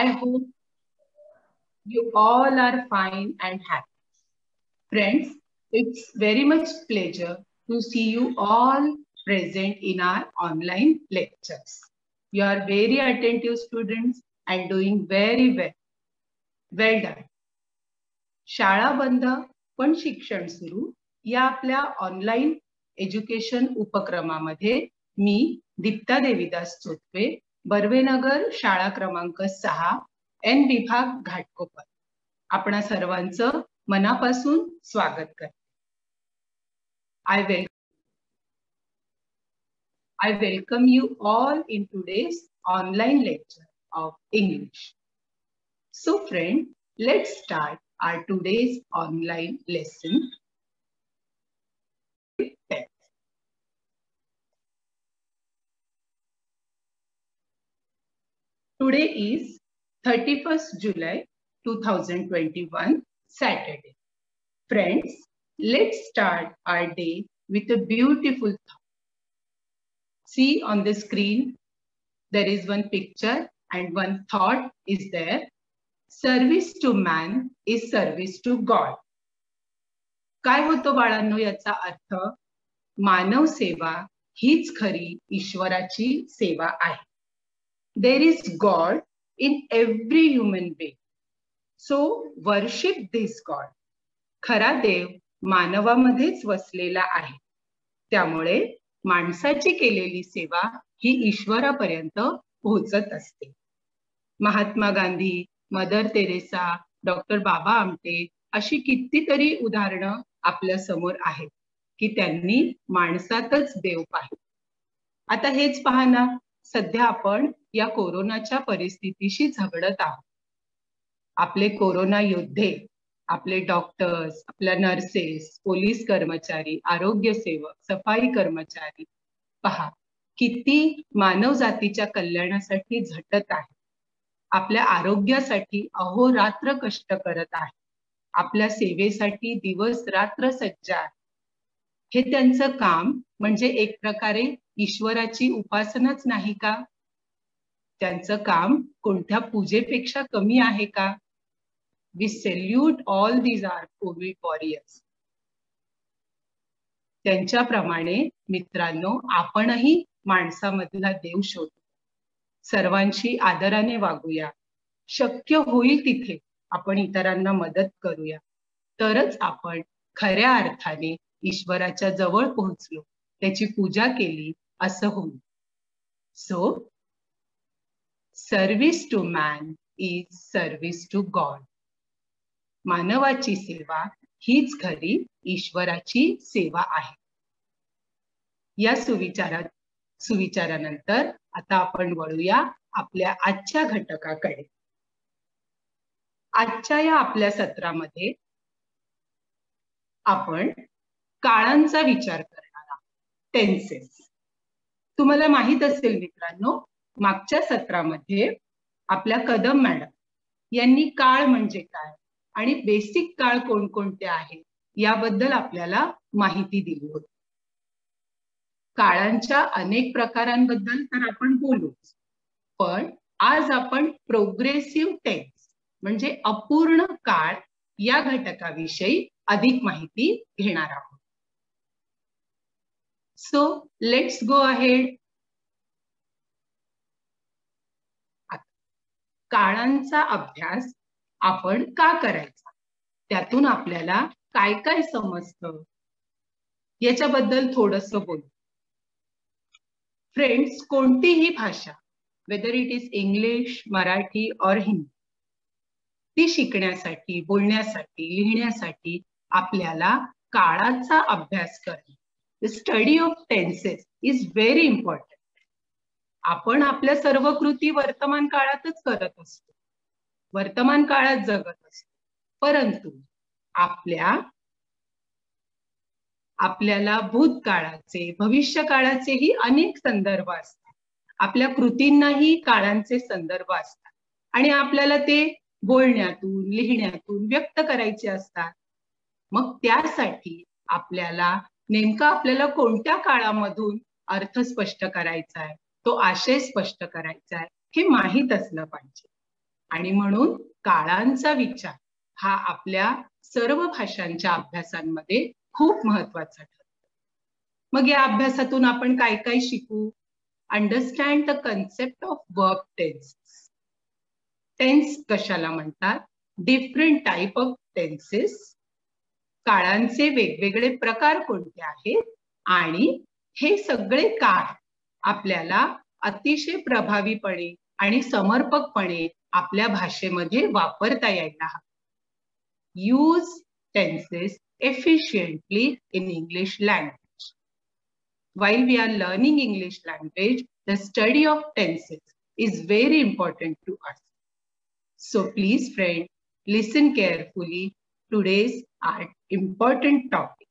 I hope you all are fine and happy. Friends, it's very much pleasure to see you all present in our online lectures. You are very attentive students and doing very well. Well done. शाळा बंद पण शिक्षण सुरू या आपल्या online education उपक्रमामध्ये मी दीप्ता देवीदास चोथवे, बर्वेनगर शाळा क्रमांक 6 एन विभाग घाटकोपर आपणा सर्वांचं मनापासून स्वागत करते. I welcome you all in today's online lecture of English. So friend, let's start our today's online lesson. Today is 31st July 2021, Saturday. Friends, let's start our day with a beautiful thought. See on the screen, there is one picture and one thought is there. Service to man is service to God. काय होतो बाळांनो याचा अर्थ? मानव सेवा हीच खरी ईश्वराची सेवा आहे. There is God in every human being. So worship this God. खरा देव मानवामध्येच वसलेला आहे. त्यामुळे माणसाची केलेली सेवा ही ईश्वरापर्यंत पोहोचत असते. Mahatma Gandhi, Mother Teresa, doctor Baba Amte अशी कितीतरी उदाहरणं आपल्या समोर आहेत की त्यांनी माणसातच देव पाहिले. आता हेच पहा ना, सध्या आपण या कोरोनाच्या परिस्थितीशी झगडत आहोत. आपले कोरोना योद्धे, आपले डॉक्टर्स, आपल्या नर्सेस, पोलीस कर्मचारी, आरोग्य सेवक, सफाई कर्मचारी पहा किती मानव जातीच्या कल्याणासाठी झटत आहेत. आपल्या आरोग्यासाठी अहोरात्र कष्ट करत आहेत. आपल्या सेवेसाठी दिवस रात्र सज्ज आहे. हे त्यांचं काम म्हणजे एक प्रकारे ईश्वराची उपासनाच नाही का? त्यांचं काम कोणत्या पूजेपेक्षा कमी आहे का? We salute all these are COVID warriors. त्यांच्याप्रमाणे मित्रांनो, आपणही माणसामधला देव शोधू. सर्वांशी आदराने वागूया. शक्य होईल तिथे आपण इतरांना मदत करूया. तरच आपण खऱ्या अर्थाने ईश्वराच्या जवळ पोहोचलो, त्याची पूजा केली असं होईल. So service to man is service to God. मानवाची सेवा हीच खरी ईश्वराची सेवा आहे. या सुविचारानंतर आता आपण वळूया आपल्या आजच्या घटकाकडे. आजच्या या आपल्या सत्रामध्ये आपण काळांचा विचार करणार आहोत. टेन्सेस. तुम्हाला माहित असेल मित्रांनो, मागच्या सत्रामध्ये आपल्या कदम मॅडम यांनी काळ म्हणजे काय आणि बेसिक काळ कोणकोणते आहेत याबद्दल आपल्याला माहिती दिली होती. काळांच्या अनेक प्रकारांबद्दल तर आपण बोलूच, पण आज आपण प्रोग्रेसिव्ह टेन्स म्हणजे अपूर्ण काळ या घटकाविषयी अधिक माहिती घेणार आहोत. So let's go ahead. काळांचा अभ्यास आपण का करायचा, त्यातून आपल्याला काय काय समजतं याच्याबद्दल थोडंसं बोलू. फ्रेंड्स, कोणतीही भाषा, whether it is English, Marathi और हिंदी, ती शिकण्यासाठी, बोलण्यासाठी, लिहिण्यासाठी आपल्याला काळाचा अभ्यास करणे, the study of tenses is very important. आपण आपल्या सर्व कृती वर्तमान काळातच करत असतो, वर्तमान काळात जगत असतो, परंतु आपल्याला भूतकाळाचे, भविष्य काळाचेही अनेक संदर्भ असतात. आपल्या कृतींनाही काळांचे संदर्भ असतात आणि आपल्याला ते बोलण्यातून, लिहिण्यातून व्यक्त करायचे असतात. मग त्यासाठी आपल्याला कोणत्या काळामधून अर्थ स्पष्ट करायचा आहे, तो आशय स्पष्ट करायचा आहे, हे माहीत असलं पाहिजे. आणि म्हणून काळांचा विचार हा आपल्या सर्व भाषांच्या अभ्यासांमध्ये खूप महत्वाचा ठरतो. मग या अभ्यासातून आपण काय काय शिकू? Understand the concept of verb tense. Tense कशाला म्हणतात? Different type of tenses. काळांचे वेगवेगळे प्रकार कोणते आहेत आणि हे सगळे काळ आपल्याला अतिशय प्रभावीपणे आणि समर्पकपणे आपल्या भाषेमध्ये वापरता यायला हवे. Use tenses efficiently in English language. While we are learning English language, the study of tenses is very important to us. So please, friend, listen carefully. Today's our important topic.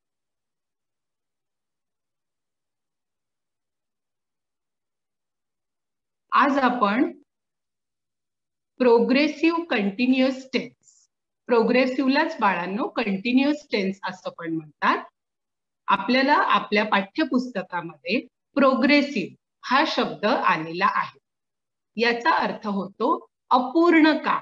आज आपण प्रोग्रेसिव्ह कंटिन्युअस टेन्स, प्रोग्रेसिव्हलाच बाळांनो continuous tense असं पण म्हणतात. आपल्याला आपल्या पाठ्यपुस्तकामध्ये progressive हा शब्द आलेला आहे. याचा अर्थ होतो अपूर्ण काळ.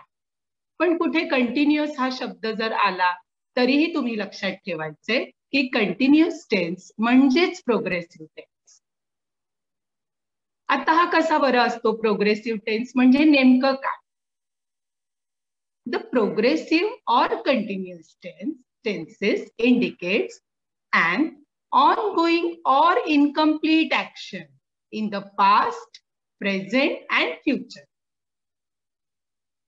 पण कुठे कंटिन्युअस हा शब्द जर आला तरीही तुम्ही लक्षात ठेवायचे की कंटिन्युअस टेन्स म्हणजेच प्रोग्रेसिव्ह टेन्स. आता हा कसा बरं असतो प्रोग्रेसिव्ह टेन्स म्हणजे नेमकं काय? The progressive or continuous tenses indicates an ongoing or incomplete action in the past, present and future.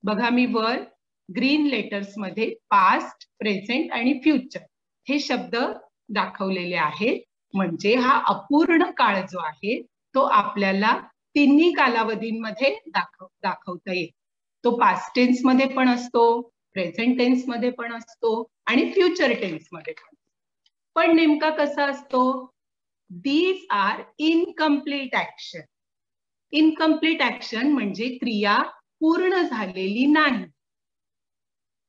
बघा मी वर ग्रीन लेटर्स मध्ये पास्ट, प्रेझेंट आणि फ्युचर हे शब्द दाखवलेले आहेत. म्हणजे हा अपूर्ण काळ जो आहे तो आपल्याला तिन्ही कालावधींमध्ये दाखवता येईल. तो पास्ट टेन्स मध्ये पण असतो, प्रेझेंट टेन्स मध्ये पण असतो आणि फ्युचर टेन्स मध्ये पण. पण नेमका कसा असतो? These are incomplete action. Incomplete action म्हणजे क्रिया पूर्ण झालेली नाही,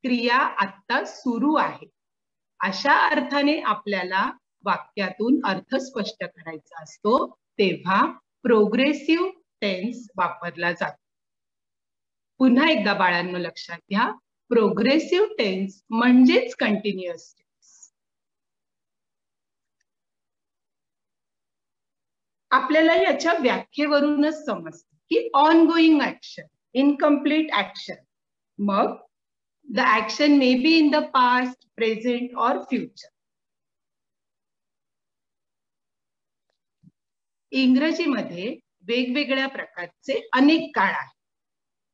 क्रिया आत्ता सुरू आहे. अशा अर्थाने आपल्याला वाक्यातून अर्थ स्पष्ट करायचा असतो तेव्हा प्रोग्रेसिव्ह टेन्स वापरला जातो. पुन्हा एकदा बाळांनो लक्षात घ्या, प्रोग्रेसिव्ह टेन्स म्हणजेच कंटिन्युअस टेन्स. आपल्याला याच्या व्याख्येवरूनच समजतं की ऑनगोईंग ऍक्शन, इनकम्प्लीट ऍक्शन. मग the action may be in the past, present और फ्युचर. इंग्रजीमध्ये वेगवेगळ्या प्रकारचे अनेक काळ आहेत.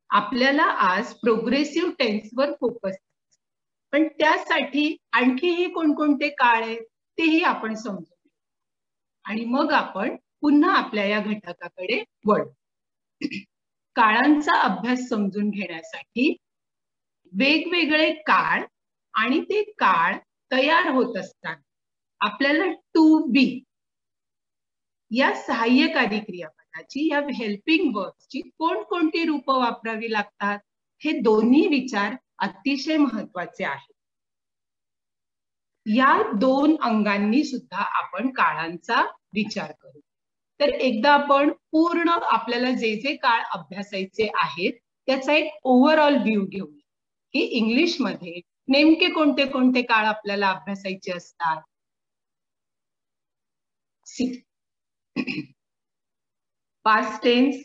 आपल्याला आज प्रोग्रेसिव्ह टेन्सवर फोकस करायचं, पण त्यासाठी आणखीही कोणकोणते काळ आहेत तेही आपण समजून घेऊ आणि मग आपण पुन्हा आपल्या या घटकाकडे वळू. काळांचा अभ्यास समजून घेण्यासाठी वेगवेगळे काळ आणि ते काळ तयार होत असतात आपल्याला टू बी या सहाय्यकारी क्रियापदाची, या हेल्पिंग वर्ब्सची कोणकोणती रूपं वापरावी लागतात हे दोन्ही विचार अतिशय महत्वाचे आहेत. या दोन अंगांनी सुद्धा आपण काळांचा विचार करू. तर एकदा आपण पूर्ण आपल्याला जे जे काळ अभ्यासायचे आहेत त्याचा एक ओव्हरऑल व्ह्यू घेऊया की इंग्लिश मध्ये नेमके कोणते कोणते काळ आपल्याला अभ्यासायचे असतात. पास्ट टेन्स,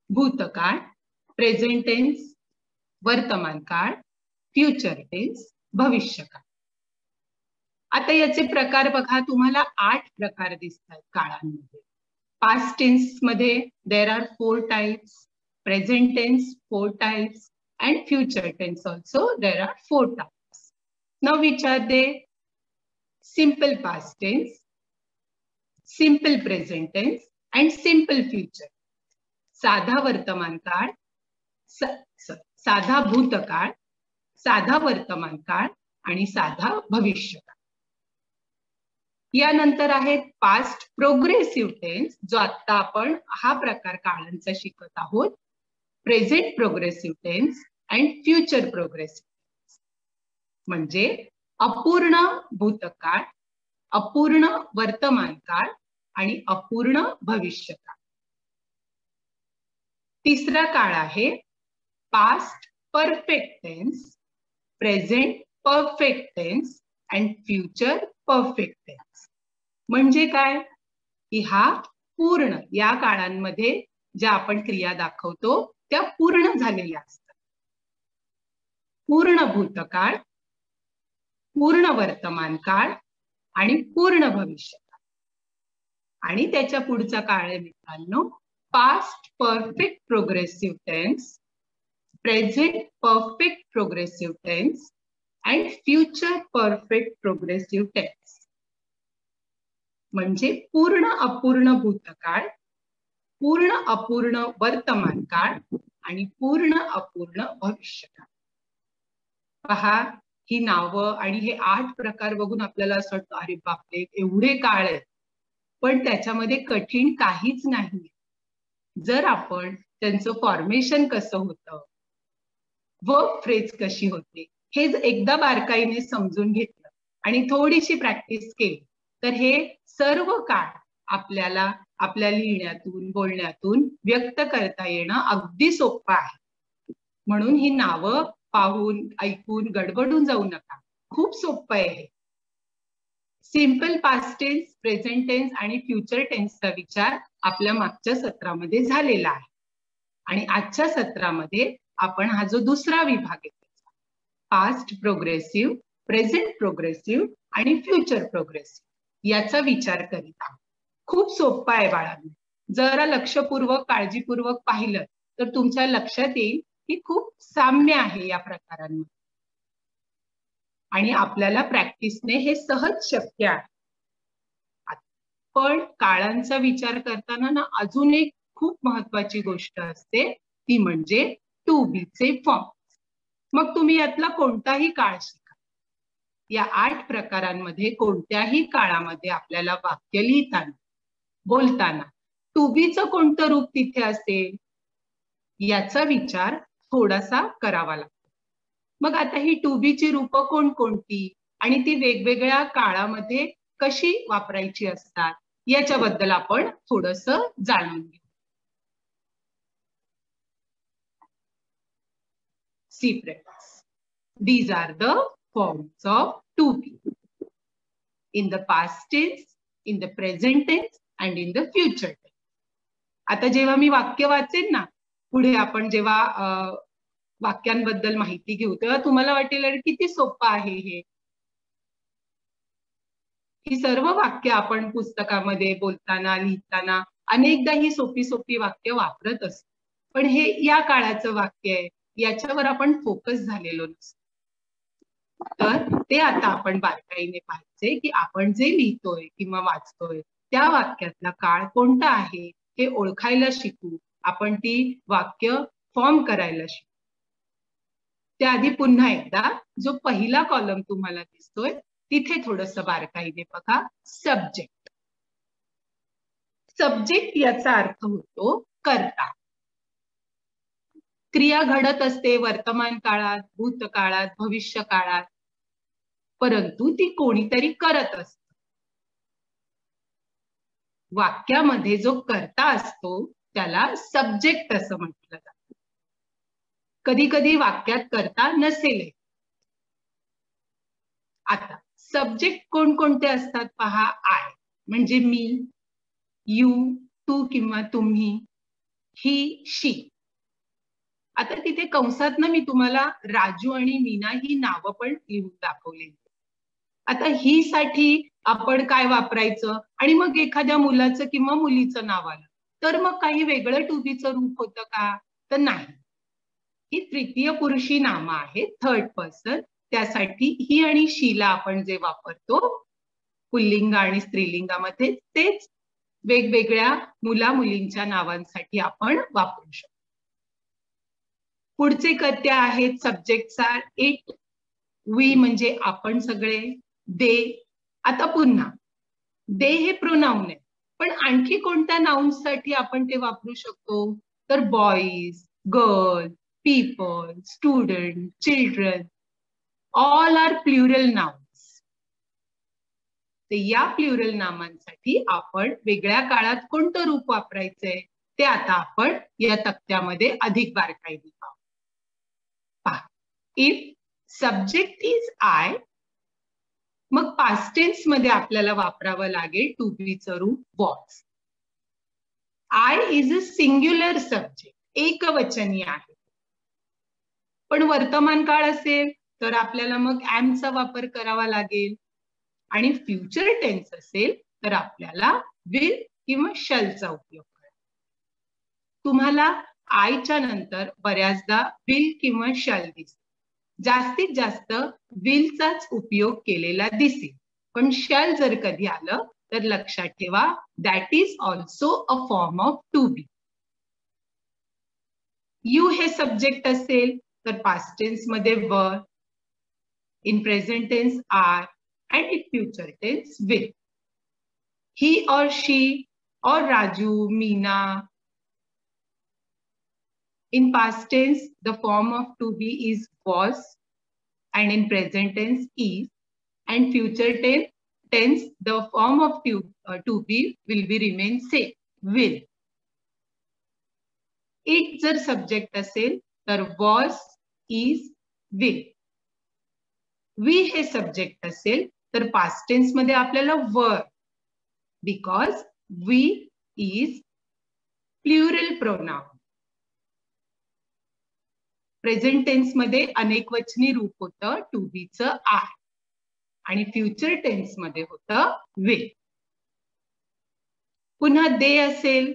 भूतकाळ, प्रेझेंट टेन्स, वर्तमान काळ, फ्युचर टेन्स, भविष्यकाळ. आता याचे प्रकार बघा, तुम्हाला 8 प्रकार दिसतात काळांमध्ये. पास्ट टेन्स मध्ये there are 4 types, present tense 4 types and future tense also there are 4 types. Now which are they? Simple past tense, simple present tense and simple future. साधा वर्तमान काळ, साधा भूतकाळ, साधा वर्तमान काळ आणि साधा भविष्यकाळ. यानंतर आहेत पास्ट प्रोग्रेसिव्ह टेन्स, जो आता आपण हा प्रकार काळांचा शिकत आहोत. Present progressive tense and future progressive tense. म्हणजे अपूर्ण भूतकाळ, अपूर्ण वर्तमान काळ आणि अपूर्ण भविष्यकाळ. तिसरा काळ आहे past perfect tense, present perfect tense and future perfect tense. म्हणजे काय की हा पूर्ण या काळांमध्ये ज्या आपण क्रिया दाखवतो त्या पूर्ण झालेल्या असतात. पूर्ण भूतकाळ, पूर्ण वर्तमान काळ आणि पूर्ण भविष्यकाळ. आणि त्याच्या पुढचा काळ आहे मित्रांनो past perfect progressive tense, present perfect progressive tense and future perfect progressive tense. म्हणजे पूर्ण अपूर्ण भूतकाळ, पूर्ण अपूर्ण वर्तमान काळ आणि पूर्ण अपूर्ण भविष्यकाळ. पहा ही नावं आणि हे 8 प्रकार बघून आपल्याला असं वाटतं अरे बापरे एवढे काळ आहेत, पण त्याच्यामध्ये कठीण काहीच नाही. जर आपण त्यांचं फॉर्मेशन कसं होतं, वर्ब फ्रेज कशी होते हे एकदा बारकाईने समजून घेतलं आणि थोडीशी प्रॅक्टिस केली तर हे सर्व काळ आपल्याला आपल्या लिहिण्यातून बोलण्यातून व्यक्त करता येणं अगदी सोपं आहे. म्हणून ही नावं पाहून ऐकून गडबडून जाऊ नका, खूप सोपं आहे हे. Simple past tense, present tense आणि फ्युचर टेन्सचा विचार आपल्या मागच्या सत्रामध्ये झालेला आहे. आणि आजच्या सत्रामध्ये आपण हा जो दुसरा विभाग आहे पास्ट प्रोग्रेसिव्ह, प्रेझेंट प्रोग्रेसिव्ह आणि फ्युचर प्रोग्रेसिव्ह याचा विचार करीत आहोत. खूप सोपं आहे बाळांनो. जरा लक्षपूर्वक काळजीपूर्वक पाहिलं तर तुमच्या लक्षात येईल की खूप साम्य आहे या प्रकारांमध्ये आणि आपल्याला प्रॅक्टिसने हे सहज शक्य आहे. पण काळांचा विचार करताना ना अजून एक खूप महत्वाची गोष्ट असते ती म्हणजे टू बी चे फॉर्म. मग तुम्ही यातला कोणताही काळ शिका. या 8 प्रकारांमध्ये कोणत्याही काळामध्ये आपल्याला वाक्य लिहिताना बोलताना टू बीचं कोणतं रूप तिथे असेल याचा विचार थोडासा करावा लागतो. मग आता ही टू बीची रूपं कोणकोणती आणि ती वेगवेगळ्या काळामध्ये कशी वापरायची असतात याच्याबद्दल आपण थोडंसं जाणून घेऊ. See friends, these are the forms of to be in the past tense, in the present tense and in the future tense. आता जेव्हा मी वाक्य वाचेन ना पुढे आपण जेव्हा वाक्यांबद्दल माहिती घेऊ तेव्हा तुम्हाला वाटेल अरे किती सोपं आहे हे. ही सर्व वाक्य आपण पुस्तकामध्ये बोलताना लिहिताना अनेकदा ही सोपी सोपी वाक्य वापरत असतो, पण हे या काळाचं वाक्य आहे याच्यावर आपण फोकस झालेलो नसतो. तर ते आता आपण बारकाईने पाहायचे की आपण जे लिहितोय किंवा वाचतोय त्या वाक्यातला काळ कोणता आहे हे ओळखायला शिकू. आपण ती वाक्य फॉर्म करायला शिकू. त्याआधी पुन्हा एकदा जो पहिला कॉलम तुम्हाला दिसतोय तिथे थोडंसं बारकाईने बघा. सब्जेक्ट. सब्जेक्ट याचा अर्थ होतो कर्ता. क्रिया घडत असते वर्तमान काळात, भूतकाळात, भविष्य काळात, परंतु ती कोणीतरी करत असते. वाक्यामध्ये जो कर्ता असतो त्याला सब्जेक्ट असं म्हटलं जातं. कधी कधी वाक्यात कर्ता नसेल. आता सब्जेक्ट कोणकोणते असतात पहा. आय म्हणजे मी, यू तू किंवा तुम्ही, ही शी. आता तिथे कंसात ना मी तुम्हाला राजू आणि मीना ही नावं पण लिहून दाखवलेली. आता ही साठी आपण काय वापरायचं आणि मग एखाद्या मुलाचं किंवा मुलीचं नाव आलं तर मग काही वेगळं टू बीचं रूप होतं का तर नाही. ही तृतीय पुरुषी नामं आहेत, थर्ड पर्सन. त्यासाठी ही आणि शीला आपण जे वापरतो पुल्लिंग आणि स्त्रीलिंगामध्ये तेच वेगवेगळ्या मुला मुलींच्या नावांसाठी आपण वापरू शकतो. पुढचे कर्ते आहेत सब्जेक्टचा इट, वी म्हणजे आपण सगळे, दे. आता पुन्हा दे हे प्रोनाउन आहे, पण आणखी कोणत्या नाउन्ससाठी आपण ते वापरू शकतो तर boys, girl, people, student, children, all are plural nouns. तर या प्लुरल नामांसाठी आपण वेगळ्या काळात कोणतं रूप वापरायचंय ते आता आपण या तक्त्यामध्ये अधिक बारकाईने पाहू. इफ सब्जेक्ट इज आय, मग पास्ट टेन्स मध्ये आपल्याला वापरावं लागेल टू बीचं रूप was. I is a singular subject, एकवचनी आहे. पण वर्तमान काळ असेल तर आपल्याला मग एमचा वापर करावा लागेल. आणि फ्युचर टेन्स असेल तर आपल्याला विल किंवा शॅलचा उपयोग करा. तुम्हाला आयच्या नंतर बऱ्याचदा विल किंवा शॅल दिसेल. जास्तीत जास्त विलचाच उपयोग केलेला दिसेल. पण शॅल जर कधी आलं तर लक्षात ठेवा, that is also a form of to be. You हे सब्जेक्ट असेल तर पास्ट टेन्स मध्ये were, in present tense are, and in future tense will. He or she or Raju, Meena. In past tense, the form of to be is was, and in present tense is, and future tense the form of to be will be remain same, will. It जर subject असेल तर was, is, will. We हे subject असेल तर past tense मध्ये आपल्याला were, because we is plural pronoun. Present tense मध्ये अनेकवचनी रूप होतं टू बीचं आय, आणि फ्युचर टेन्स मध्ये होतं विल. पुन्हा दे असेल,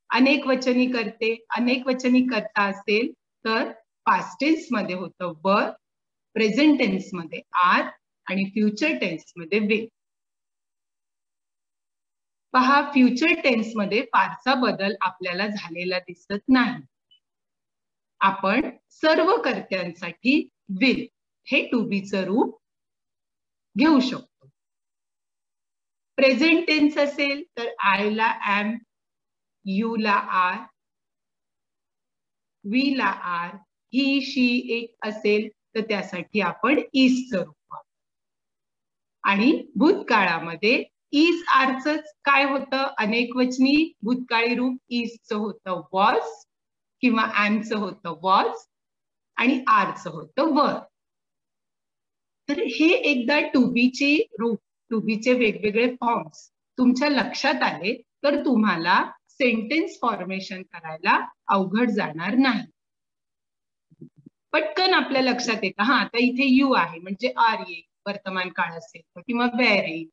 अनेकवचनी करते, अनेकवचनी करता असेल तर पास्ट टेन्स मध्ये होतं वर, प्रेझेंट टेन्स मध्ये आर, आणि फ्युचर टेन्स मध्ये विल. पहा, फ्युचर टेन्स मध्ये फारसा बदल आपल्याला झालेला दिसत नाही. आपण सर्व कर्त्यांसाठी विल हे टू बीचं रूप घेऊ शकतो. प्रेझेंट टेन्स असेल तर आय ला एम, यू ला आर, वी ला आर, ही शी एक असेल तर त्यासाठी आपण इजचं रूप वापरू. आणि भूतकाळामध्ये इज आरच काय होतं, अनेकवचनी भूतकाळी रूप इजचं होतं वॉज, किंवा एमचं होतं वॉज, आणि आरचं होतं वर. तर हे एकदा टू बीचे रूप, टू बीचे वेगवेगळे फॉर्म्स तुमच्या लक्षात आले तर तुम्हाला सेंटेन्स फॉर्मेशन करायला अवघड जाणार नाही. पटकन आपल्या लक्षात येतं, हा आता इथे यू आहे म्हणजे आर येईल वर्तमान काळ असेल तर, किंवा वेअर येईल,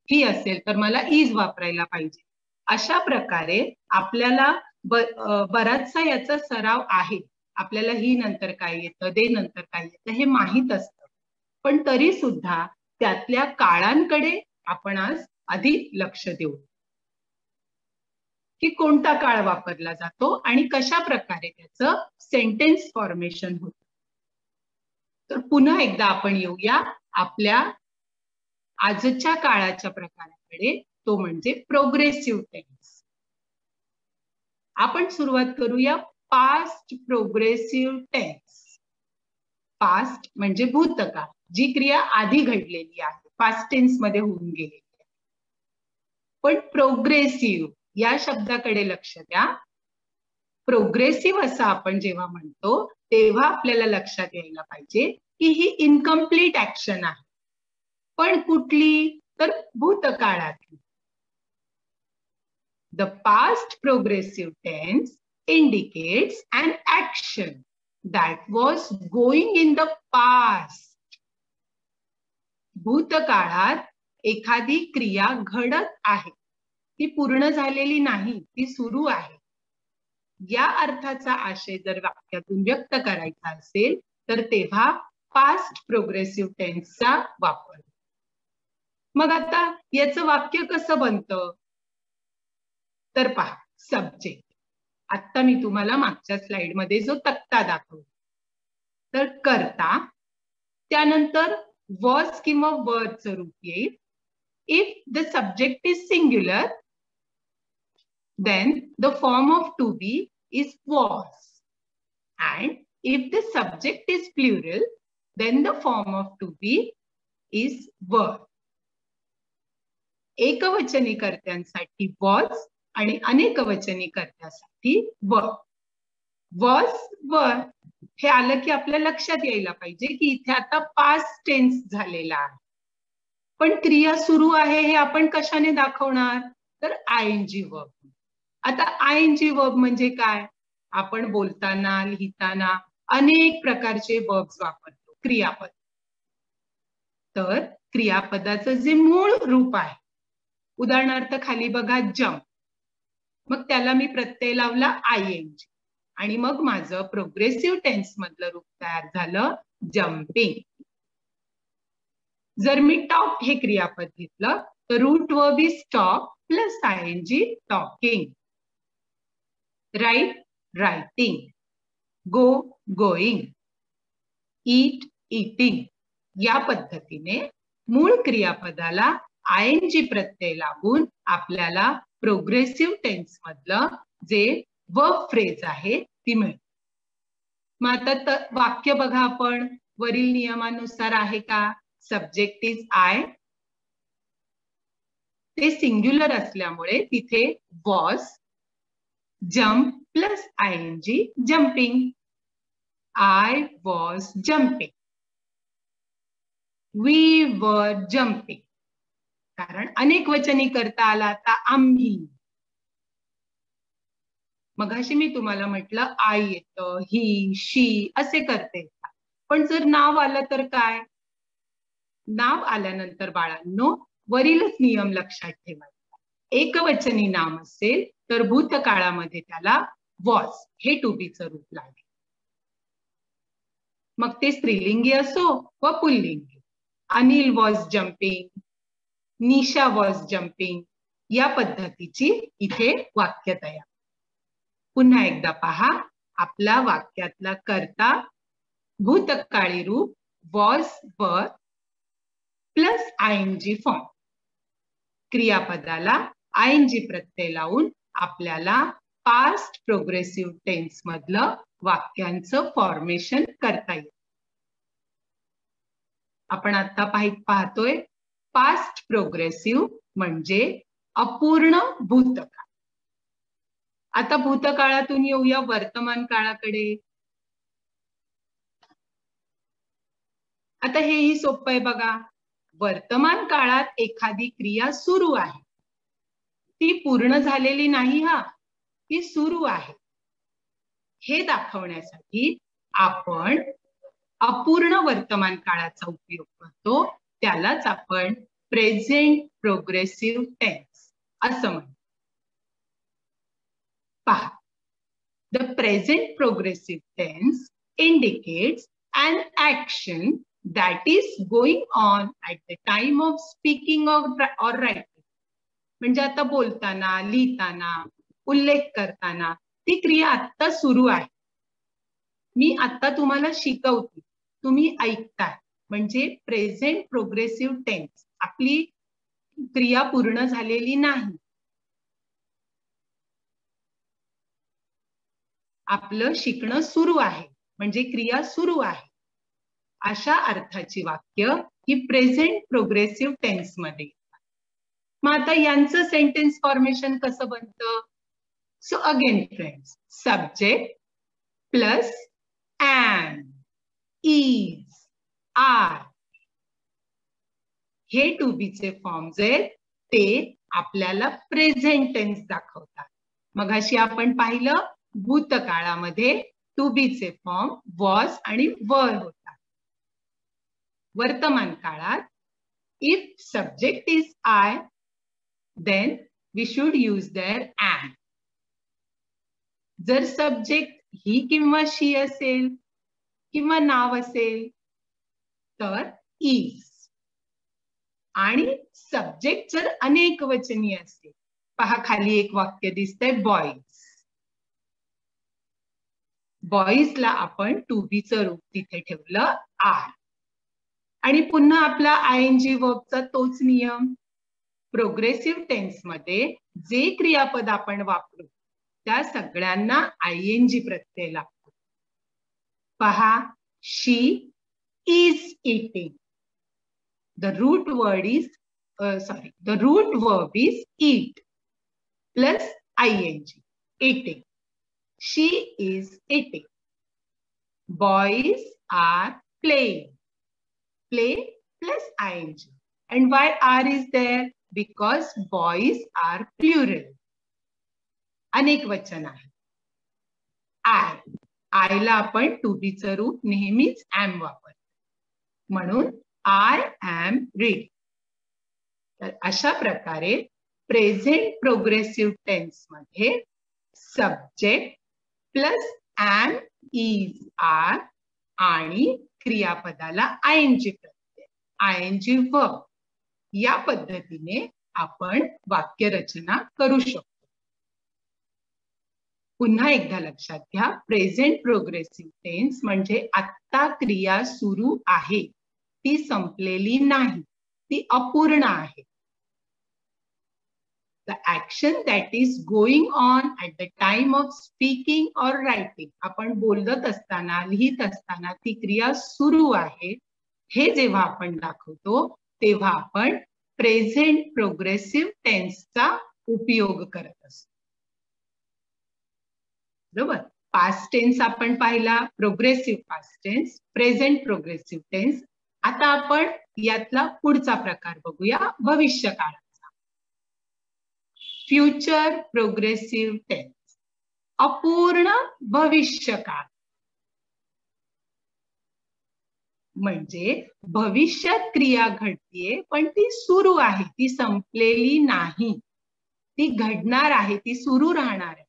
ही असेल तर मला इज वापरायला पाहिजे. अशा प्रकारे आपल्याला बराचसा याचा सराव आहे. आपल्याला ही नंतर काय येतं, दे नंतर काय येतं हे माहीत असतं. पण तरी सुद्धा त्यातल्या काळांकडे आपण आज अधिक लक्ष देऊ की कोणता काळ वापरला जातो आणि कशा प्रकारे त्याचं सेंटेन्स फॉर्मेशन होतं. तर पुन्हा एकदा आपण येऊया आपल्या आजच्या काळाच्या प्रकाराकडे, तो म्हणजे प्रोग्रेसिव्ह टेन्स. आपण सुरुवात करूया पास्ट प्रोग्रेसिव्ह टेन्स. पास्ट म्हणजे भूतकाळ, जी क्रिया आधी घडलेली आहे, पास्ट टेन्स मध्ये होऊन गेलेली आहे. पण प्रोग्रेसिव्ह या शब्दाकडे लक्ष द्या. प्रोग्रेसिव्ह असं आपण जेव्हा म्हणतो तेव्हा आपल्याला लक्षात यायला पाहिजे की ही इनकम्प्लीट ऍक्शन आहे. पण कुठली, तर भूतकाळातली. The past progressive tense indicates an action that was going in the past. भूतकाळात एखादी क्रिया घडत आहे, ती पूर्ण झालेली नाही, ती सुरू आहे. या अर्थाचा आशय जर वाक्यातून व्यक्त करायचा असेल तर तेव्हा पास्ट प्रोग्रेसिव्ह टेन्सचा वापर. मग आता याचं वाक्य कसं बनतं, तर पहा, सब्जेक्ट. आता मी तुम्हाला मागच्या स्लाइड मध्ये जो तक्ता दाखवला, तर करता, त्यानंतर वॉज किंवा वरचं रूप येईल. If the subject is singular then the form of to be is was, and if the subject is plural then the form of to be is were. एकवचनी कर्त्यांसाठी was आणि अनेकवचनी कर्त्यासाठी were. वॉज वर हे आलं की आपल्या लक्षात यायला पाहिजे की इथे आता पास्ट टेन्स झालेला आहे. पण क्रिया सुरू आहे हे आपण कशाने दाखवणार? तर आयएनजी वर्ब. आता आयएनजी वर्ब म्हणजे काय? आपण बोलताना लिहिताना अनेक प्रकारचे वर्ब्स वापरतो, क्रियापद. तर क्रियापदाचं जे मूळ रूप आहे, उदाहरणार्थ खाली बघा जम्प, मग त्याला मी प्रत्यय लावला आयएनजी आणि मग माझं प्रोग्रेसिव्ह टेन्स मधलं रूप तयार झालं जम्पिंग. जर मी टॉक हे क्रियापद घेतलं तर root verb is talk plus ING talking. Write writing, go going, eat eating. या पद्धतीने मूळ क्रियापदाला आयएनजी प्रत्यय लागून आपल्याला प्रोग्रेसिव्ह टेन्स मधलं जे वर्ब फ्रेज आहे ती मिळते. मग आता वाक्य बघा आपण वरील नियमानुसार आहे का? सब्जेक्ट इज आय, ते सिंग्युलर असल्यामुळे तिथे was, jump plus ING jumping. I was jumping, we were jumping. कारण अनेक वचनी करता आला आता आम्ही. मगाशी मी तुम्हाला म्हटलं आय येतं, ही शी असे करते. पण जर नाव आलं तर काय? नाव आल्यानंतर बाळांनो वरीलच नियम लक्षात ठेवायचा. एकवचनी नाम असेल तर भूतकाळामध्ये त्याला वॉज हे टू बीचं रूप लागेल. मग ते स्त्रीलिंगी असो व पुल्लिंगी. Anil was jumping, Nisha was jumping. या पद्धतीची इथे वाक्य तयार. पुन्हा एकदा पहा, आपला वाक्यातला कर्ता भूतकाळी रूप वॉज वर प्लस आयएनजी फॉर्म. क्रियापदाला आयएनजी प्रत्यय लावून आपल्याला पास्ट प्रोग्रेसिव्ह टेन्स मधलं वाक्यांचं फॉर्मेशन करता येईल. आपण आता पाहतोय पास्ट प्रोग्रेसिव्ह म्हणजे अपूर्ण भूतकाळ. आता भूतकाळातून येऊया वर्तमान काळाकडे. आता हेही सोपं आहे बघा. वर्तमान काळात एखादी क्रिया सुरू आहे, ती पूर्ण झालेली नाही, हा ती सुरू आहे हे दाखवण्यासाठी आपण अपूर्ण वर्तमान काळाचा उपयोग करतो. त्यालाच आपण प्रेझेंट प्रोग्रेसिव्ह टेन्स असं म्हणतो. पहा, the present progressive tense indicates an action that is going on at the time of speaking or writing. म्हणजे आता बोलताना, लिहिताना, उल्लेख करताना ती क्रिया आता सुरू आहे. मी आता तुम्हाला शिकवते, तुम्ही ऐकताय, म्हणजे प्रेझेंट प्रोग्रेसिव्ह टेन्स. आपली क्रिया पूर्ण झालेली नाही, आपलं शिकणं सुरू आहे, म्हणजे क्रिया सुरू आहे. अशा अर्थाची वाक्य ही प्रेझेंट प्रोग्रेसिव्ह टेन्स मध्ये. मग आता यांचं सेंटेन्स फॉर्मेशन कसं बनतं? So again friends, subject plus am, is, are हे टू बीचे फॉर्म्स आहेत, ते आपल्याला प्रेझेंट टेन्स दाखवतात. मगाशी आपण पाहिलं भूतकाळामध्ये टू बीचे फॉर्म वॉज आणि वर होतात. वर्तमान काळात if subject is I, then we should use their am. जर सब्जेक्ट ही किंवा शी असेल किंवा नाव असेल तर is. आणि सब्जेक्ट जर अनेक वचनी असेल, पहा खाली एक वाक्य दिसतंय बॉईज. बॉईजला आपण टू बीचं रूप तिथे ठेवलं आर. आणि पुन्हा आपला आयएनजी वर्बचा तोच नियम. प्रोग्रेसिव्ह टेन्स मध्ये जे क्रियापद आपण वापरू त्या सगळ्यांना आयएनजी प्रत्यय लागतो. पहा, she is eating. The root verb is eat plus ING, eating. She is eating. Boys are playing. Play plus ing. And why are is there? Because boys are plural. अनेक वचन आहे. I ला आपण to be चं रूप नेहमीच am वापरतो. म्हणून I am reading. तर अशा प्रकारे प्रेझेंट प्रोग्रेसिव्ह टेन्स मध्ये subject plus am, is, are आणि क्रियापदाला ing प्रत्यय ing verb या पद्धतीने आपण वाक्यरचना करू शकतो. पुन्हा एकदा लक्षात घ्या, प्रेझेंट प्रोग्रेसिव्ह टेन्स म्हणजे आत्ता क्रिया सुरू आहे, ती संपलेली नाही, ती अपूर्ण आहे. The action that is going on at the time of speaking or writing. आपण बोलत असताना, लिहित असताना ती क्रिया सुरू आहे, हे जेव्हा आपण दाखवतो तेव्हा आपण प्रेझेंट प्रोग्रेसिव्ह टेन्सचा उपयोग करत असतो. बरोबर. पास्ट टेन्स आपण पाहिला, progressive past tense, present progressive tense. आता आपण यातला पुढचा प्रकार बघूया, भविष्यकाळाचा. फ्युचर प्रोग्रेसिव्ह टेन्स, अपूर्ण भविष्यकाळ. म्हणजे भविष्यात क्रिया घडतीये पण ती सुरू आहे, ती संपलेली नाही, ती घडणार आहे, ती सुरू राहणार आहे.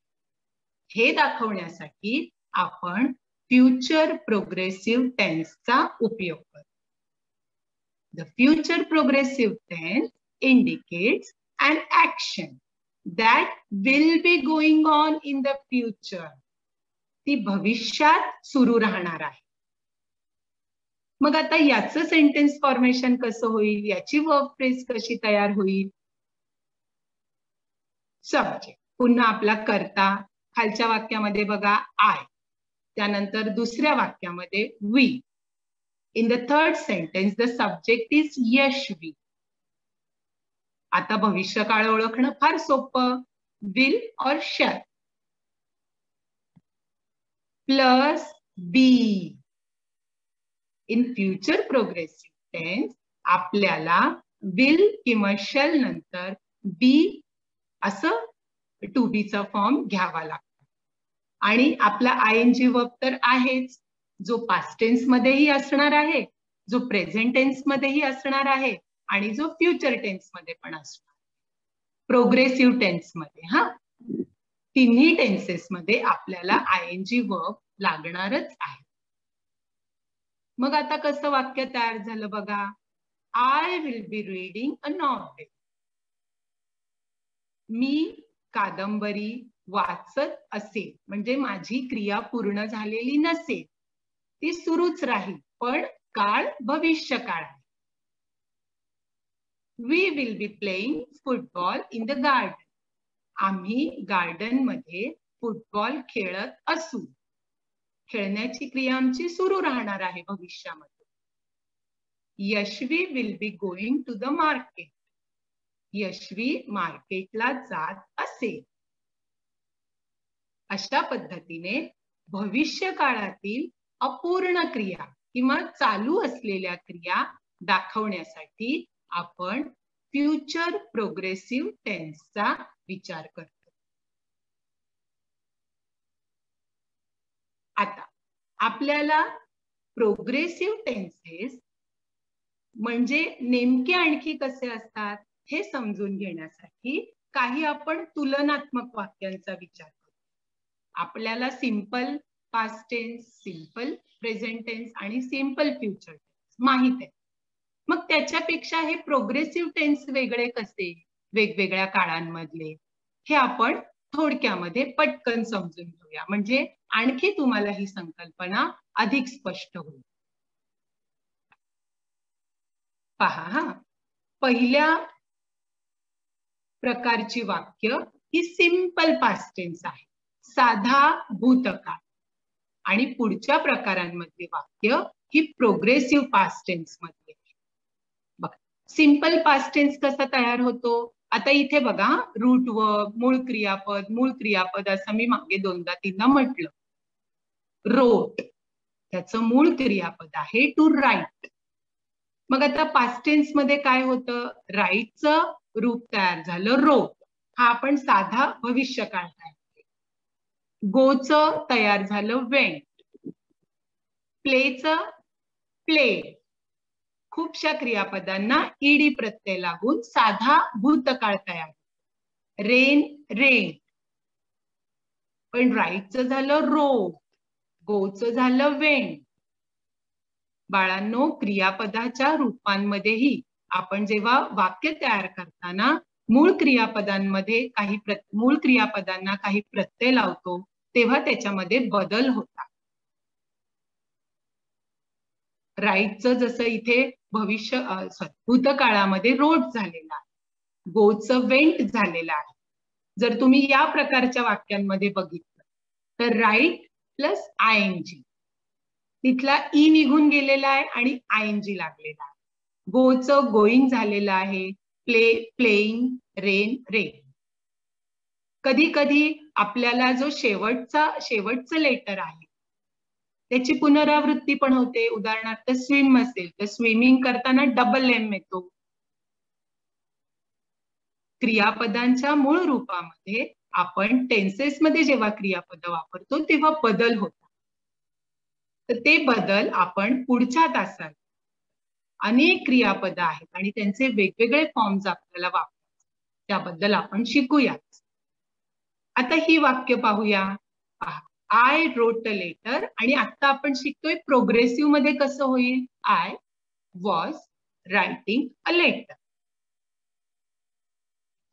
हे दाखवण्यासाठी आपण फ्युचर प्रोग्रेसिव्ह टेन्सचा उपयोग करतो. The future progressive tense indicates an action that will be going on in the future. ती भविष्यात सुरू राहणार आहे. मग आता याचं सेंटेन्स फॉर्मेशन कसं होईल, याची वर्ब फ्रेज कशी तयार होईल? सब्जेक्ट पुन्हा आपला कर्ता, खालच्या वाक्यामध्ये बघा I, त्यानंतर दुसऱ्या वाक्यामध्ये we. In the third sentence the subject is Yashvi. आता भविष्यकाळ ओळखणं फार सोपं, will or shall plus be. In future progressive tense आपल्याला will किंवा shall नंतर be असं to be चा फॉर्म घ्यावा लागतो. आणि आपला ing वर्ब तर आहेच, जो पास्ट टेन्स मध्येही असणार आहे, जो प्रेझेंट टेन्स मध्येही असणार आहे आणि जो फ्युचर टेन्स मध्ये पण असणार. प्रोग्रेसिव्ह टेन्स मध्ये, हा, तिन्ही टेन्सेस मध्ये आपल्याला ing वर्ब लागणारच आहे. मग आता कसं वाक्य तयार झालं बघा. I will be reading a novel. मी कादंबरी वाचत असेल, म्हणजे माझी क्रिया पूर्ण झालेली नसेल, ती सुरूच राहील, पण काळ भविष्यकाळ आहे. We will be playing football in the garden. आम्ही गार्डन मध्ये फुटबॉल खेळत असू. खेळण्याची क्रिया आमची सुरू राहणार आहे भविष्यामध्ये. Yashvi will be going to the market. Yashvi मार्केटला जात असेल. अशा पद्धतीने भविष्य काळातील अपूर्ण क्रिया किंवा चालू असलेल्या क्रिया दाखवण्यासाठी आपण फ्युचर प्रोग्रेसिव्ह टेन्सचा विचार करतो. आता आपल्याला प्रोग्रेसिव्ह टेन्सेस म्हणजे नेमके आणखी कसे असतात हे समजून घेण्यासाठी काही आपण तुलनात्मक वाक्यांचा विचार करू. आपल्याला simple past tense, simple present tense आणि सिंपल फ्युचर टेन्स माहित आहे. मग त्याच्यापेक्षा हे प्रोग्रेसिव्ह टेन्स वेगळे कसे, वेगवेगळ्या काळांमधले, हे आपण थोडक्यामध्ये पटकन समजून घेऊया, म्हणजे आणखी तुम्हाला ही संकल्पना अधिक स्पष्ट होईल. पहा, हा पहिल्या प्रकारची वाक्य ही सिंपल पास्ट टेन्स आहे, साधा भूतकाळ. आणि पुढच्या प्रकारांमधली वाक्य ही प्रोग्रेसिव्ह पास्ट टेन्स मध्ये. बघा, सिंपल पास्ट टेन्स कसा तयार होतो, आता इथे बघा रूट वर्ब, मूळ क्रियापद असं मी मागे 2दा-3दा म्हटलं. रोट त्याचं मूळ क्रियापद आहे टू राईट. मग आता पास्ट टेन्स मध्ये काय होतं, राईटचं रूप तयार झालं रोट, हा आपण साधा भविष्यकाळ आहे. गोचं तयार झालं वेंट, प्लेचं प्ले. खूपशा क्रियापदांना ईडी प्रत्यय लागून साधा भूतकाळ तयार. रेन रेन, पण राईटचं झालं रोट, गोचं झालं वेंट. बाळांनो, क्रियापदाच्या रूपांमध्येही आपण जेव्हा वाक्य तयार करताना मूळ क्रियापदांना काही प्रत्यय लावतो तेव्हा त्याच्यामध्ये बदल होतात. राईटचं जसं इथे भूतकाळामध्ये रोट झालेला आहे, गोचं वेंट झालेलं आहे. जर तुम्ही या प्रकारच्या वाक्यांमध्ये बघितलं तर राईट प्लस आयएनजी, तिथला ई निघून गेलेला आहे आणि आयएनजी लागलेला आहे. गोचं गोईंग झालेलं आहे, प्लेइंग रेन रेन. कधी कधी आपल्याला जो शेवटचं लेटर आहे त्याची पुनरावृत्ती पण होते. उदाहरणार्थ स्विम असेल तर स्विमिंग करताना डबल एम येतो. क्रियापदांच्या मूळ रूपामध्ये आपण टेन्सेस मध्ये जेव्हा क्रियापद वापरतो तेव्हा बदल होतात. तर ते बदल आपण पुढच्या तासात, अनेक क्रियापद आहेत आणि त्यांचे वेगवेगळे फॉर्म्स आपल्याला वापरायचे, त्याबद्दल आपण शिकूया. आता ही वाक्य पाहूया. आय रोट अ लेटर, आणि आता आपण शिकतोय प्रोग्रेसिव्ह मध्ये कसं होईल. I was writing a letter.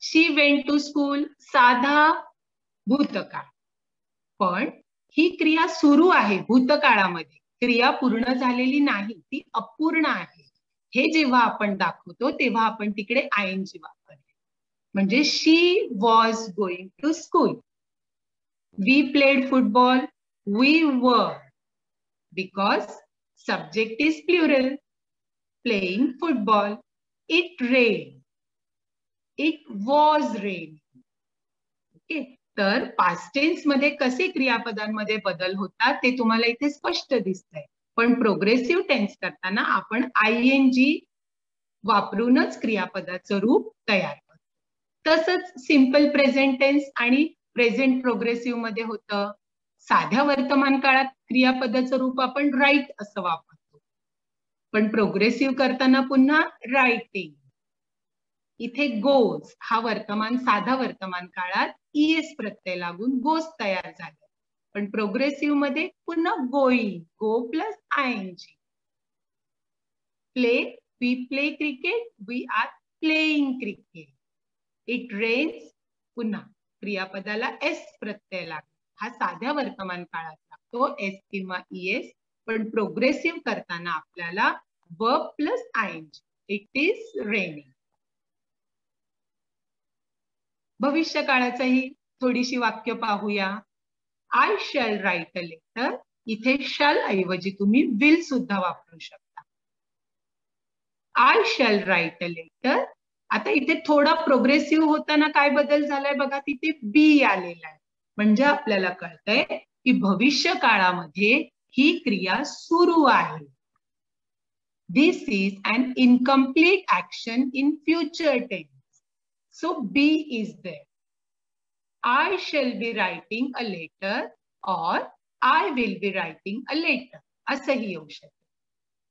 She went to school, साधा भूतकाळ, पण ही क्रिया सुरू आहे भूतकाळामध्ये, क्रिया पूर्ण झालेली नाही, ती अपूर्ण आहे. हे जेव्हा आपण दाखवतो तेव्हा आपण तिकडे आयएनजी वापरतो. म्हणजे she was going to school. We played football. We were, because subject is plural, playing football. It rained. It was raining. Okay. तर पास्ट टेन्स मध्ये कसे क्रियापदांमध्ये बदल होतात ते तुम्हाला इथे स्पष्ट दिसतंय. पण प्रोग्रेसिव्ह टेन्स करताना आपण आयएनजी वापरूनच क्रियापदाचं रूप तयार करतो. तसंच सिंपल प्रेझेंट टेन्स आणि प्रेझेंट प्रोग्रेसिव्ह मध्ये होतं. साध्या वर्तमान काळात क्रियापदाचं रूप आपण राईट असं वापरतो, पण प्रोग्रेसिव्ह करताना पुन्हा रायटिंग. इथे गोज हा साधा वर्तमान काळात ईएस प्रत्यय लागून गोज तयार झाले, पण प्रोग्रेसिव्ह मध्ये पुन्हा going, go plus ING. Play, we play cricket, we are playing cricket. It rains, पुन्हा क्रियापदाला एस प्रत्यय लागतो, हा साध्या वर्तमान काळात लागतो एस किंवा ईएस, पण प्रोग्रेसिव्ह करताना आपल्याला verb plus ING. It is raining. भविष्य काळाचंही थोडीशी वाक्य पाहूया. I shall write a letter, इथे शॅल ऐवजी तुम्ही विल सुद्धा वापरू शकता. I shall write a letter. आता इथे थोडा प्रोग्रेसिव्ह होताना काय बदल झालाय बघा, तिथे बी आलेला आहे, म्हणजे आपल्याला कळतंय की भविष्य काळामध्ये ही क्रिया सुरू आहे. This is an incomplete action in future tense. So be is there. I shall be writing a letter और I will be writing a letter असंही येऊ शकतं.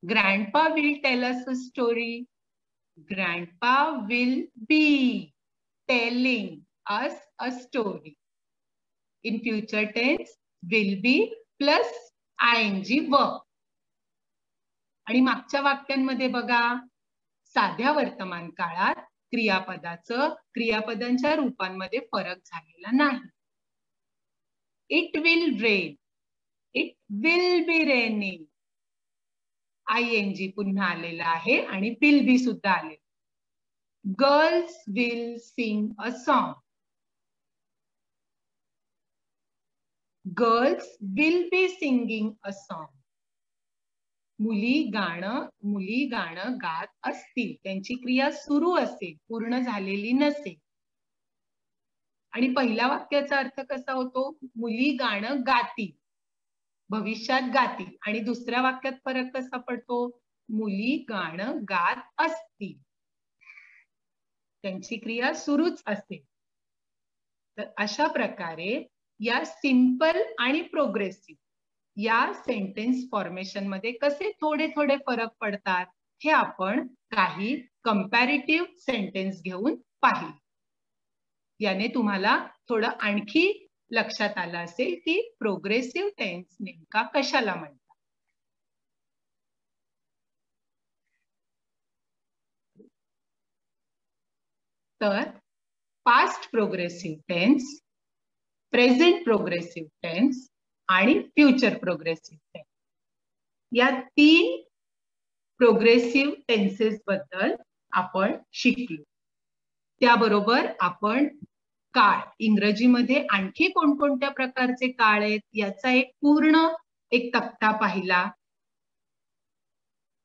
Grandpa will tell us a story. Grandpa will be telling us a story. In future tense, will be plus ing verb. आणि मागच्या वाक्यांमध्ये बघा, साध्या वर्तमान काळात क्रियापदांच्या रूपांमध्ये फरक झालेला नाही. It will rain. It will be raining. आयएनजी पुन्हा आलेला आहे आणि विल बी सुद्धा आले. Girls will sing a song. Girls will be singing a song. मुली गाणं गात असतील, त्यांची क्रिया सुरू असेल, पूर्ण झालेली नसेल, आणि पहिल्या वाक्याचा अर्थ कसा होतो? मुली गाणं गातील, भविष्यात गातील. आणि दुसऱ्या वाक्यात फरक कसा पडतो? मुली गाणं गात असतील, त्यांची क्रिया सुरूच असेल. तर अशा प्रकारे या सिंपल आणि प्रोग्रेसिव्ह या सेंटेन्स फॉर्मेशन मध्ये कसे थोडे थोडे फरक पडतात हे आपण काही कंपॅरेटिव्ह सेंटेन्स घेऊन पाहिले. याने तुम्हाला थोडं आणखी लक्षात आलं असेल की प्रोग्रेसिव्ह टेन्स नेमका कशाला म्हणतात. तर past progressive tense, present progressive tense आणि फ्युचर प्रोग्रेसिव्ह टेन्स या 3 प्रोग्रेसिव्ह टेन्सेस बद्दल आपण शिकलो. त्याबरोबर आपण काळ, इंग्रजीमध्ये आणखी कोणकोणत्या प्रकारचे काळ आहेत याचा एक पूर्ण तक्ता पाहिला.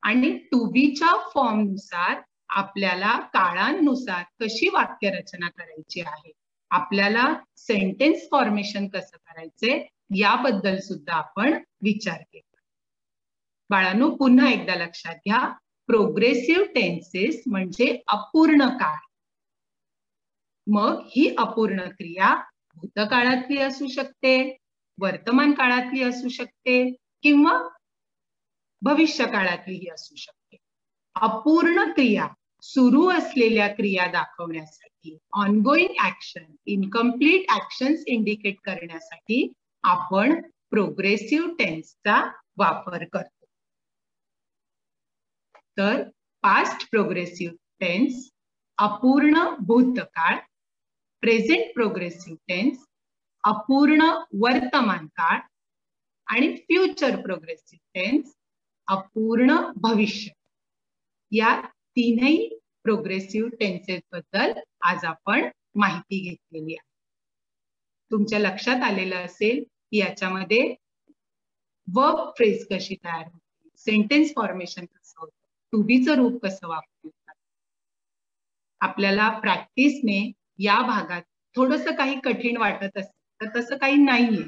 आणि टू बीच्या फॉर्म नुसार आपल्याला काळांनुसार कशी वाक्यरचना करायची आहे, आपल्याला सेंटेन्स फॉर्मेशन कसं करायचंय याबद्दल सुद्धा आपण विचार केला. बाळांनो, पुन्हा एकदा लक्षात घ्या, प्रोग्रेसिव्ह टेन्सेस म्हणजे अपूर्ण काळ. मग ही अपूर्ण क्रिया भूतकाळातली असू शकते, वर्तमान काळातली असू शकते किंवा भविष्य काळातलीही असू शकते. अपूर्ण क्रिया, सुरू असलेल्या क्रिया दाखवण्यासाठी, ongoing action, incomplete actions indicate करण्यासाठी आपण प्रोग्रेसिव्ह टेन्सचा वापर करतो. तर पास्ट प्रोग्रेसिव्ह टेन्स अपूर्ण भूतकाळ, प्रेझेंट प्रोग्रेसिव्ह टेन्स अपूर्ण वर्तमान काळ आणि फ्युचर प्रोग्रेसिव्ह टेन्स अपूर्ण भविष्य. या 3ही प्रोग्रेसिव्ह टेन्सेस बद्दल आज आपण माहिती घेतलेली आहे. तुमच्या लक्षात आलेलं असेल की याच्यामध्ये वर्ब फ्रेज कशी तयार होते, सेंटेन्स फॉर्मेशन कसं होतं, टू बीचं रूप कसं वापरतात. आपल्याला प्रॅक्टिसने या भागात थोडंसं काही कठीण वाटत असेल तर तसं काही नाहीये,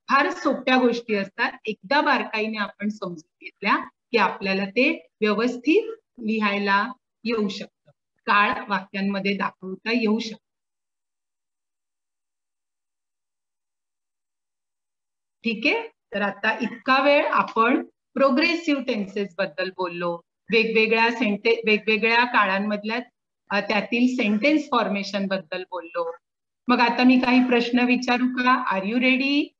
फार सोप्या गोष्टी असतात. एकदा बारकाईने आपण समजून घेतल्या की आपल्याला ते व्यवस्थित लिहायला येऊ शकतं, काळ वाक्यांमध्ये दाखवता येऊ शकतं. ठीक आहे. तर आता इतका वेळ आपण प्रोग्रेसिव्ह टेन्सेस बद्दल बोललो, वेगवेगळ्या काळांमधल्या त्यातील सेंटेन्स फॉर्मेशन बद्दल बोललो. मग आता मी काही प्रश्न विचारू का? Are you ready?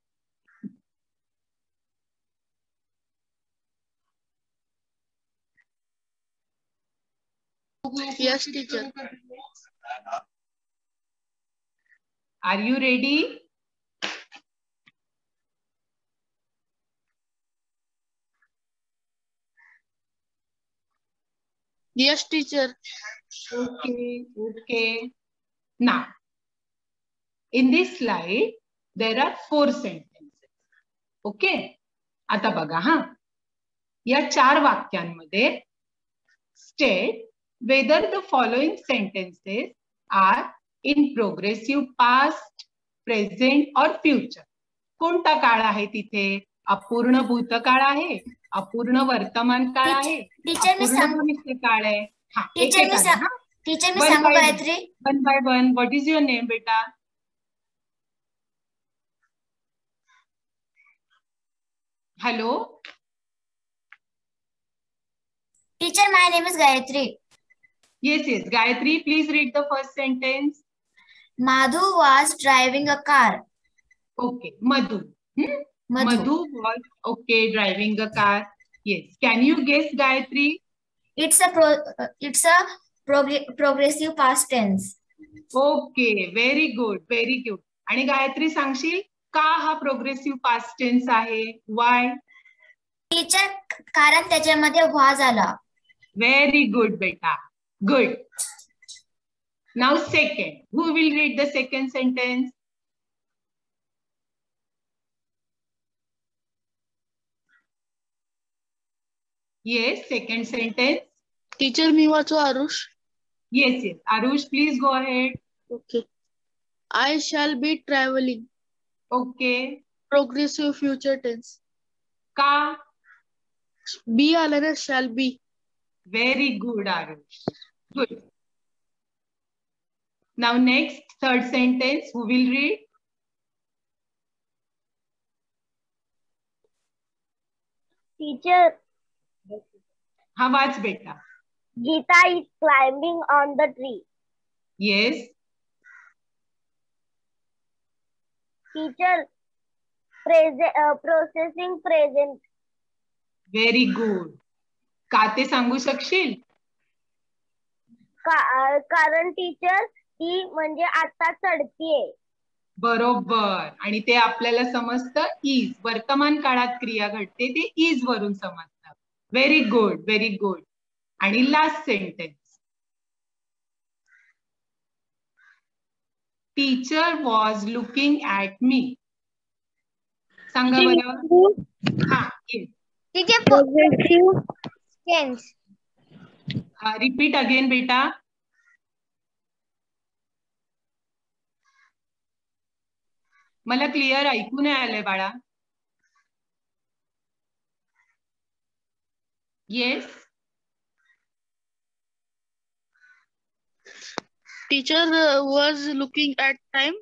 Yes, teacher. Are you ready? Yes, teacher. Okay. Now, in this slide, there are 4 sentences. Okay? आता बघा हा, या 4 वाक्यांमध्ये state whether the following sentences are in progressive past, present or future. कोणता काळ आहे तिथे? अपूर्ण भूतकाळ आहे, अपूर्ण वर्तमान काळ आहे, अपूर्ण भविष्य काळ आहे. हा, टीचर मी सांगू Gayatri? One by one. What is your name बेटा? Hello teacher, my name is Gayatri. Yes, Gayatri, please read the first sentence. Madhu was driving a car. Okay, Madhu. Madhu was driving a car. Yes. Can you guess, Gayatri? It's a progressive past tense. Okay, very good, very good. आणि गायत्री सांगशील का हा progressive past tense आहे? Why? Teacher, कारण त्याच्यामध्ये was आला. Very good, beta. Good. Now second. Who will read the second sentence? Yes, second sentence. Teacher, me वाचू Aarush? Yes. Arush, please go ahead. Okay. I shall be traveling. Okay. Progressive future tense. का? Be आलं ना, shall be. Very good, Arush. Good. Now next, third sentence. Who will read? Teacher, हा वाच बेटा. Geeta is climbing on the tree. Yes. Teacher, processing present. Very good. का ते सांगू शकशील? कारण टीचर ती म्हणजे आता चढतीये. बरोबर. आणि ते आपल्याला समजतं इज. वर्तमान काळात क्रिया घडते ते इज वरून समजतं. Very good, very good. आणि last sentence. Teacher was looking at me. सांगा बरं. हा, teacher progressive tense. Repeat again बेटा. मला क्लिअर ऐकू नाही आलंय बाळा. Yes. Teacher was looking at time.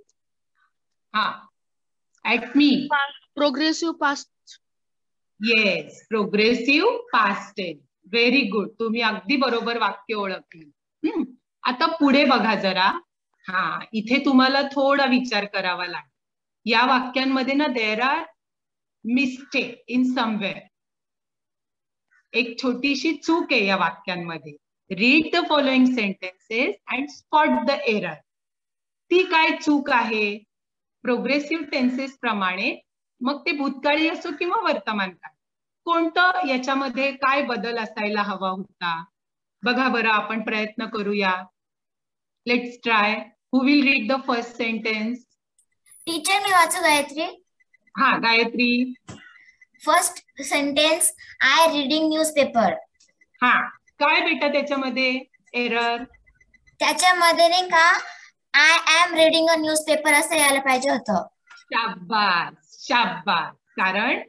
हा, at me. Progressive past. Yes, progressive past tense. Very good. तुम्ही अगदी बरोबर वाक्य ओळखली. आता पुढे बघा जरा. हा, इथे तुम्हाला थोडा विचार करावा लागेल. या वाक्यांमध्ये ना there are mistake in somewhere. एक छोटीशी चूक आहे या वाक्यांमध्ये. Read the following sentences and spot the error. ती काय चूक आहे? प्रोग्रेसिव्ह टेन्सेस प्रमाणे मग ते भूतकाळी असो किंवा वर्तमान काळ, कोणतं याच्यामध्ये काय बदल असायला हवा होता? बघा बरं, आपण प्रयत्न करूया. Let's try. Who will read the first sentence? Teacher मी वाचू गायत्री. हा, Gayatri. First sentence, I reading newspaper. हा, काय बेटा त्याच्यामध्ये एरर? त्याच्यामध्ये नाही का I am reading a newspaper असं यायला पाहिजे होतं. शाबास, शाबास. कारण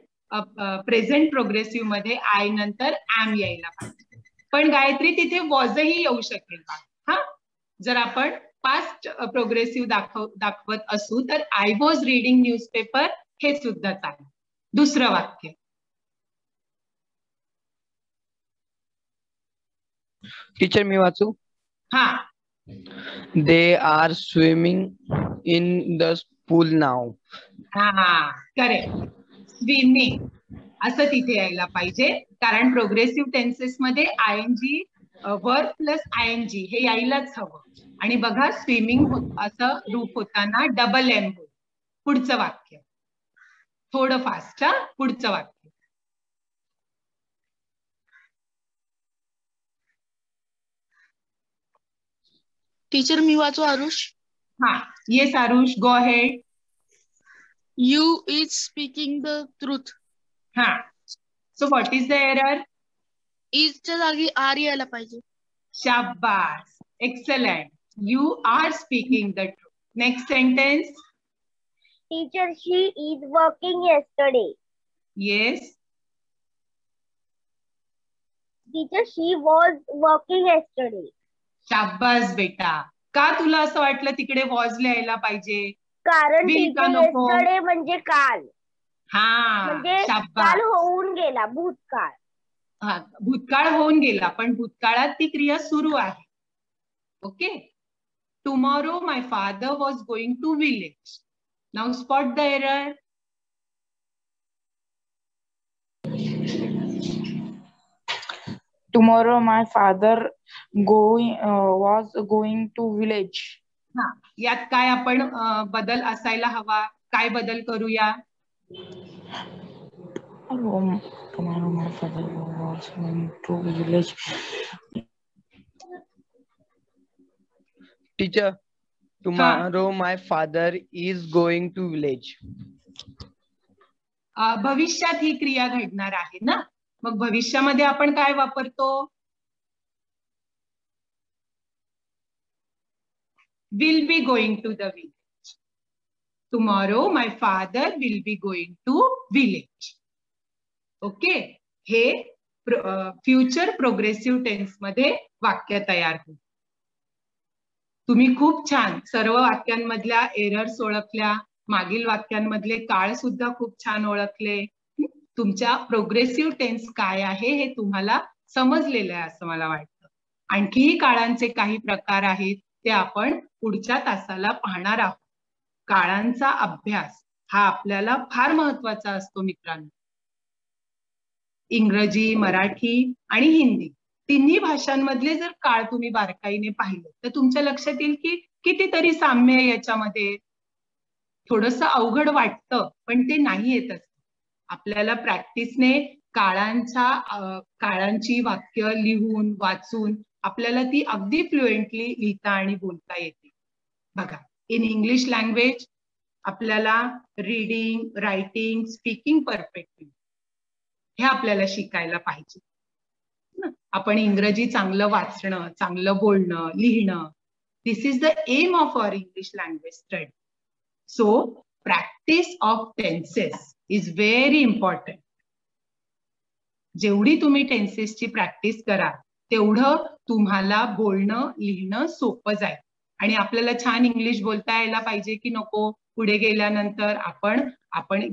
प्रेझेंट प्रोग्रेसिव्ह मध्ये आय नंतर एम यायला पाहिजे. पण गायत्री तिथे वॉजही येऊ शकेल. हा, जर आपण पास्ट प्रोग्रेसिव्ह दाखवत असू तर आय वॉज रीडिंग न्यूजपेपर हे सुद्धा चालेल. दुसरं वाक्य. टीचर मी वाचू? हा. They are swimming in the pool now. हा, करेक्ट. स्विमिंग असं तिथे यायला पाहिजे. कारण प्रोग्रेसिव्ह टेन्सेस मध्ये आयएनजी वर्ब प्लस आयएनजी हे यायलाच हवं. आणि बघा, स्विमिंग असं रूप होताना डबल एम होईल. पुढचं वाक्य थोडं फास्ट. हा, पुढचं वाक्य. टीचर मी वाचू आरुष? हा, yes Aarush, go ahead. You is speaking the truth. हा, so what is the error? इजच्या जागी आर यायला पाहिजे. शाबास, excellent. You are speaking the truth. Next sentence. Teacher she is working yesterday. Yes. Teacher she was working yesterday. शाबास बेटा. का तुला असं वाटलं तिकडे वॉज लिहायला पाहिजे? कारण Will का टीचर नको? yesterday म्हणजे काल. हा, म्हणजे शाबास. काल होऊन गेला, भूतकाळ. हा, भूतकाळ होऊन गेला पण भूतकाळात ती क्रिया सुरू आहे. Okay. Tomorrow my father was going to village. Now spot the error. Tomorrow my father was going to village. हा, यात काय आपण बदल असायला हवा? काय बदल करूया? Tomorrow my father was going to village. Teacher, tomorrow my father is going to village. भविष्यात ही क्रिया घडणार आहे ना, मग भविष्यामध्ये आपण काय वापरतो? Will be going to the village. Tomorrow my father will be going to village. Okay, हे फ्युचर प्रोग्रेसिव्ह टेन्स मध्ये वाक्य तयार होईल. तुम्ही खूप छान सर्व वाक्यांमधल्या एरर्स ओळखल्या, मागील वाक्यांमधले काळ सुद्धा खूप छान ओळखले. तुमच्या प्रोग्रेसिव्ह टेन्स काय आहे हे तुम्हाला समजलेलं आहे असं मला वाटतं. आणखीही काळांचे काही प्रकार आहेत ते आपण पुढच्या तासाला पाहणार आहोत. काळांचा अभ्यास हा आपल्याला फार महत्वाचा असतो मित्रांनो. इंग्रजी, मराठी आणि हिंदी तिन्ही भाषांमधले जर काळ तुम्ही बारकाईने पाहिलं तर तुमच्या लक्षात येईल की कितीतरी साम्य आहे याच्यामध्ये. थोडंसं अवघड वाटतं पण ते नाही येत असतं. आपल्याला प्रॅक्टिसने काळांची वाक्य लिहून वाचून आपल्याला ती अगदी फ्लुएंटली लिहिता आणि बोलता येते. बघा, इन इंग्लिश लँग्वेज आपल्याला रीडिंग, रायटिंग, स्पीकिंग परफेक्टली हे आपल्याला शिकायला पाहिजे. आपण इंग्रजी चांगलं वाचणं, चांगलं बोलणं, लिहिणं, this is the aim of our English language study. So practice of tenses is very important. जेवढी तुम्ही टेन्सेसची प्रॅक्टिस कराल तेवढं तुम्हाला बोलणं, लिहिणं सोपं जाईल. आणि आपल्याला छान इंग्लिश बोलता यायला पाहिजे की नको. पुढे गेल्यानंतर आपण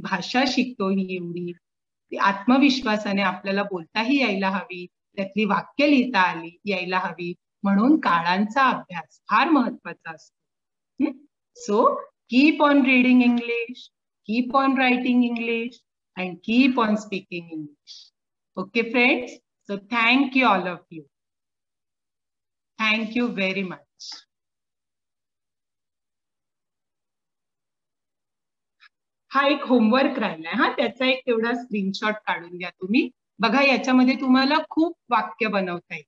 भाषा शिकतो ही एवढी, ती आत्मविश्वासाने आपल्याला बोलताही यायला हवी, त्यातली वाक्य लिहिता यायला हवी. म्हणून काळांचा अभ्यास फार महत्वाचा असतो. So keep on reading English, keep on writing English and keep on speaking English. Okay friends, so thank you all of you. Thank you very much. हा एक होमवर्क राहिलाय हा, त्याचा एक तेवढा स्क्रीनशॉट काढून घ्या तुम्ही. बघा याच्यामध्ये तुम्हाला खूप वाक्य बनवता येईल.